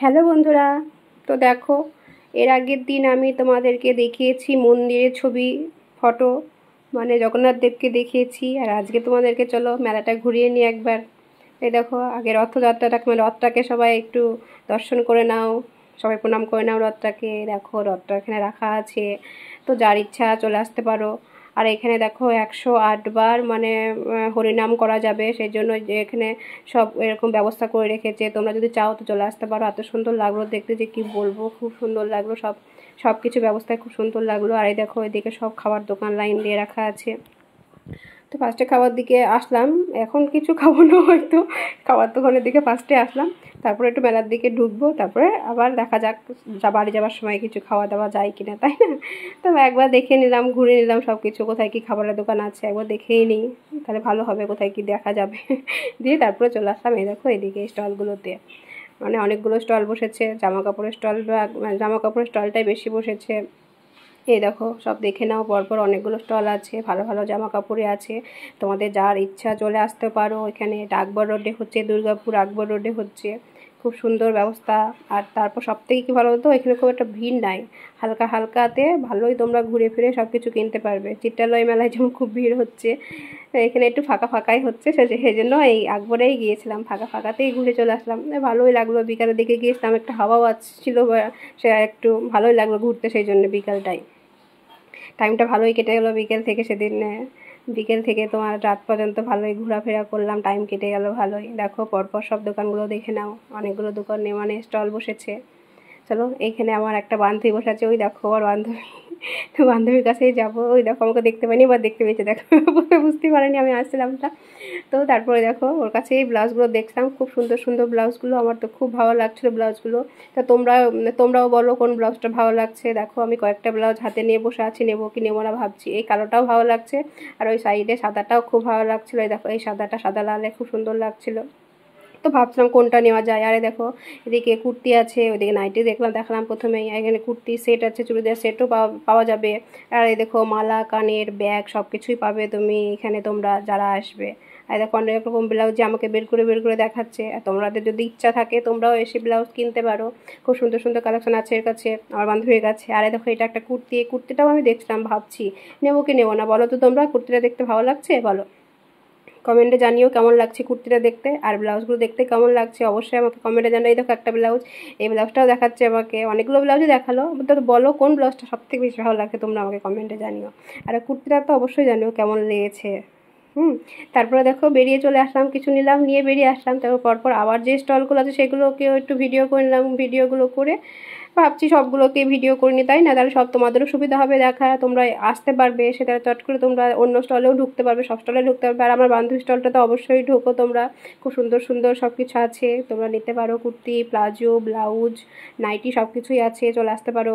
Hello বন্ধুরা, তো দেখো এর আগের দিন আমি তোমাদেরকে দেখিয়েছি মন্দিরের ছবি ফটো, মানে জগন্নাথ দেবকে দেখিয়েছি। আর আজকে তোমাদেরকে চলো মেলাটা ঘুরিয়ে নিই একবার। এই দেখো আগে রথযাত্রাটাকে, মানে রথটাকে সবাই একটু দর্শন করে নাও, সবাই প্রণাম করে নাও রথটাকে। দেখো রথটা এখানে রাখা আছে, তো যার ইচ্ছা চলে আসতে পারো। আর এখানে দেখো 108 বার মানে হরিনাম করা যাবে, সেই জন্য যে এখানে সব এরকম ব্যবস্থা করে রেখেছে। তোমরা যদি চাও তো চলে আসতে পারো। এত সুন্দর লাগলো দেখতে যে কি বলবো, খুব সুন্দর লাগলো। সব কিছু ব্যবস্থায় খুব সুন্দর লাগলো। আর এই দেখো এদিকে সব খাবার দোকান লাইন দিয়ে রাখা আছে। তো ফার্স্টে খাবার দিকে আসলাম, এখন কিছু খাবো না হয়তো, খাবার দোকানের দিকে ফার্স্টে আসলাম, তারপরে একটু মেলার দিকে ঢুকবো, তারপরে আবার দেখা যাক বাড়ি যাওয়ার সময় কিছু খাওয়া দাওয়া যায় কিনা, তাই না? তো একবার দেখে নিলাম, ঘুরে নিলাম সব কিছু, কোথায় কি খাবারের দোকান আছে একবার দেখেই নিই, তাহলে ভালো হবে, কোথায় কি দেখা যাবে। দিয়ে তারপরে চলে আসলাম এই দেখো এদিকে স্টলগুলোতে, মানে অনেকগুলো স্টল বসেছে। জামা কাপড়ের স্টল, জামা কাপড়ের স্টলটাই বেশি বসেছে। এই দেখো সব দেখে নাও, পরপর অনেকগুলো স্টল আছে, ভালো ভালো জামা কাপড়ে আছে। তোমাদের যার ইচ্ছা চলে আসতে পারো। এখানে এটা আকবর রোডে হচ্ছে, দুর্গাপুর আকবর রোডে হচ্ছে, খুব সুন্দর ব্যবস্থা। আর তারপর সবথেকে কী ভালো হতো, এখানে খুব একটা ভিড় নাই, হালকা হালকাতে ভালোই তোমরা ঘুরে ফিরে সব কিছু কিনতে পারবে। চিত্রালয় মেলায় যেমন খুব ভিড় হচ্ছে, এখানে একটু ফাঁকা ফাঁকাই হচ্ছে, সেই জন্য এই আকবরেই গিয়েছিলাম, ফাঁকা ফাঁকাতেই ঘুরে চলে আসলাম। ভালোই লাগলো, বিকালের দিকে গিয়েছিলাম, একটা হাওয়াও আসছিলো, সে একটু ভালোই লাগলো ঘুরতে, সেই জন্য বিকালটাই টাইমটা ভালোই কেটে গেলো। বিকেল থেকে সেদিন, বিকেল থেকে তোমার রাত পর্যন্ত ভালোই ঘোরাফেরা করলাম, টাইম কেটে গেল ভালোই। দেখো পরপর সব দোকানগুলো দেখে নাও, অনেকগুলো দোকানে মানে স্টল বসেছে। চলো এইখানে আমার একটা বান্ধবী বসে আছে, ওই দেখো আমার বান্ধবী, তো বান্ধবীর কাছেই যাবো। ওই দেখো আমাকে দেখতে পাইনি, এবার দেখতে পেয়েছে, দেখো বুঝতে পারিনি আমি আসছিলামটা। তো তারপরে দেখো ওর কাছে এই ব্লাউজগুলো দেখলাম, খুব সুন্দর সুন্দর ব্লাউজগুলো, আমার তো খুব ভালো লাগছিলো ব্লাউজগুলো। তা তোমরাও বলো কোন ব্লাউজটা ভালো লাগছে। দেখো আমি কয়েকটা ব্লাউজ হাতে নিয়ে বসে আছি, নেবো কি নেবো না ভাবছি। এই কালোটাও ভালো লাগছে, আর ওই সাইডে সাদাটাও খুব ভালো লাগছিলো। এই দেখো এই সাদাটা, সাদা লালে খুব সুন্দর লাগছিলো, তো ভাবছিলাম কোনটা নেওয়া যায়। আরে দেখো এদিকে কুর্তি আছে, ওইদিকে নাইটি দেখালাম প্রথমেই। এখানে কুর্তি সেট আছে, চুড়িদার সেটও পাওয়া যাবে। আর এই দেখো মালা, কানের, ব্যাগ সব কিছুই পাবে তুমি এখানে, তোমরা যারা আসবে। আর দেখো অনেক রকম ব্লাউজে আমাকে বের করে দেখাচ্ছে। আর তোমাদের যদি ইচ্ছা থাকে তোমরাও এসে ব্লাউজ কিনতে পারো, খুব সুন্দর সুন্দর কালেকশন আছে এর কাছে, আমার বান্ধবীর কাছে। আর দেখো এটা একটা কুর্তি, এই কুর্তিটাও আমি দেখছিলাম, ভাবছি নেবো কি নেবো না। বলো তো তোমরা, কুর্তিটা দেখতে ভালো লাগছে? বলো কমেন্টে জানিও কেমন লাগছে কুর্তিটা দেখতে, আর ব্লাউজগুলো দেখতে কেমন লাগছে অবশ্যই আমাকে কমেন্টে জানাই। দেখো একটা ব্লাউজ, এই ব্লাউজটাও দেখাচ্ছে আমাকে, অনেকগুলো ব্লাউজই দেখালো, তো বলো কোন ব্লাউজটা সবথেকে বেশি ভালো লাগছে, তোমরা আমাকে কমেন্টে জানিও। আর কুর্তিটা তো অবশ্যই জানিও কেমন লেগেছে। তারপরে দেখো বেরিয়ে চলে আসলাম, কিছু নিলাম, নিয়ে বেরিয়ে আসলাম। তারপর পরপর আবার যে স্টলগুলো আছে সেগুলোকেও একটু ভিডিও করে নিলাম, ভিডিওগুলো করে ভাবছি সবগুলোকে ভিডিও করে নি, তাই না? তাহলে সব তোমাদেরও সুবিধা হবে দেখা, তোমরা আসতে পারবে, সেটা চট করে তোমরা অন্য স্টলেও ঢুকতে পারবে, সব স্টলে ঢুকতে পারবে। আর আমার বান্ধবী স্টলটা তো অবশ্যই ঢোকো তোমরা, খুব সুন্দর সুন্দর সব কিছু আছে, তোমরা নিতে পারো। কুর্তি, প্লাজো, ব্লাউজ, নাইটি সব কিছুই আছে, চলে আসতে পারো।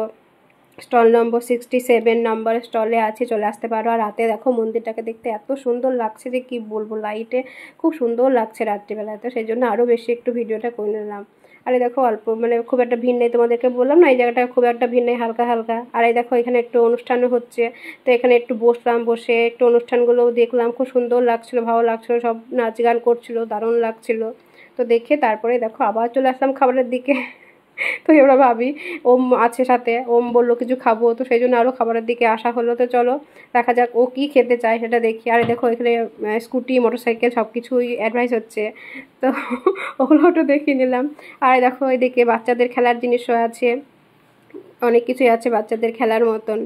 স্টল নম্বর 67 নম্বর স্টলে আছে, চলে আসতে পারো। আর রাতে দেখো মন্দিরটাকে দেখতে এত সুন্দর লাগছে যে কি বলবো, লাইটে খুব সুন্দর লাগছে রাত্রিবেলায়, তো সেই জন্য আরও বেশি একটু ভিডিওটা করে নিলাম। আরে দেখো অল্প, মানে খুব একটা ভিড় নেই, তোমাদেরকে বললাম না এই জায়গাটা খুব একটা ভিড় নেই, হালকা হালকা। আর এই দেখো এখানে একটু অনুষ্ঠানও হচ্ছে, তো এখানে একটু বসলাম, বসে একটু অনুষ্ঠানগুলোও দেখলাম, খুব সুন্দর লাগছিলো, ভালো লাগছিলো, সব নাচ গান করছিলো, দারুণ লাগছিলো। তো দেখে তারপরে দেখো আবার চলে আসলাম খাবারের দিকে। তো এবার ভাবি ওম আছে সাথে, ওম বললো কিছু খাবো, তো সেই জন্য আরও খাবারের দিকে আসা হলো। তো চলো দেখা যাক ও কী খেতে চায় সেটা দেখি। আর দেখো এখানে স্কুটি, মোটরসাইকেল সব কিছুই অ্যাডভাইস হচ্ছে, তো ওগুলো একটু দেখিয়ে নিলাম। আর দেখো এদিকে বাচ্চাদের খেলার জিনিসও আছে, অনেক কিছুই আছে বাচ্চাদের খেলার মতন।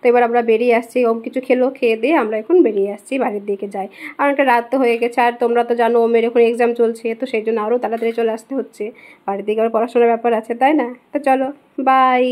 তো এবার আমরা বেরিয়ে আসছি, ওম কিছু খেলো, খেয়ে দিয়ে আমরা এখন বেরিয়ে আসছি, বাড়ির দিকে যাই। আর একটা রাত তো হয়ে গেছে, আর তোমরা তো জানো ওমের এখন এক্সাম চলছে, তো সেই জন্য আরও তাড়াতাড়ি চলে আসতে হচ্ছে, বাড়ির দিকে আবার পড়াশোনার ব্যাপার আছে, তাই না? তো চলো বাই।